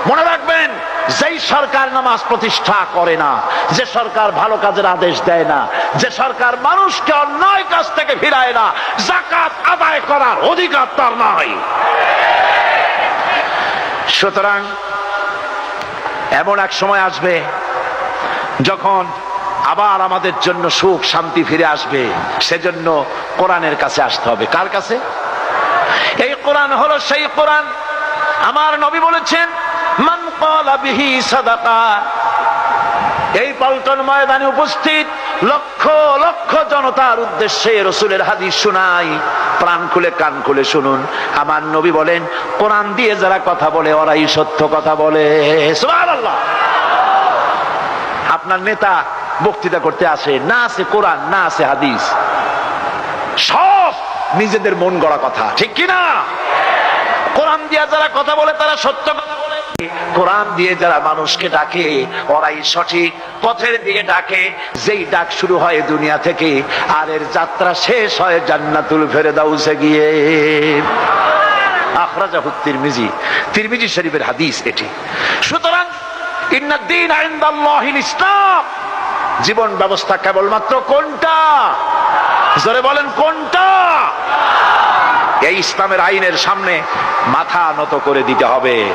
মনে রাখবেন, যেই সরকার নামাজ প্রতিষ্ঠা করে না, যে সরকার ভালো কাজের আদেশ দেয় না, যে সরকার মানুষকে অন্যায় কাজ থেকে ফিরায় না, যাকাত আদায় করার অধিকার তার নাই। সুতরাং এমন এক সময় আসবে যখন আবার আমাদের জন্য সুখ শান্তি ফিরে আসবে। সেজন্য কোরআনের কাছে আসতে হবে। কার কাছে? এই কোরআন হলো সেই কোরআন। আমার নবী বলেছেন, মান ক্বালা বিহি সাদাকা। এই পল্টন ময়দানে উপস্থিত লক্ষ লক্ষ জনতার উদ্দেশ্যে রাসূলের হাদিস শোনাই, প্রাণ খুলে কান খুলে শুনুন। আমার নবী বলেন, কোরআন দিয়ে যারা কথা বলে ওরাই সত্য কথা বলে। সুবহানাল্লাহ। আপনার নেতা বক্তৃতা করতে আসে, না আছে কোরআন, না আছে হাদিস, সব নিজেদের মন গড়া কথা, ঠিক কিনা? কোরআন দিয়ে যারা কথা বলে তারা সত্য কথা বলে, কোরআন দিয়ে যারা মানুষকে ডাকে ওরাই সঠিক পথের দিকে ডাকে। যেই ডাক শুরু হয় দুনিয়া থেকে, আর এর যাত্রা শেষ হয় জান্নাতুল ফেরদাউসে গিয়ে। আখরাজাহু তিরমিজি, তিরমিজি শরীফের হাদিস এটি। সুতরাং ইন্নাদ-দীন ইনদাল্লাহিল ইসলাম। জীবন ব্যবস্থা কেবলমাত্র কোনটা? জোরে বলেন, কোনটা? এই ইসলামের আইনের সামনে মাথা নত করে দিতে হবে।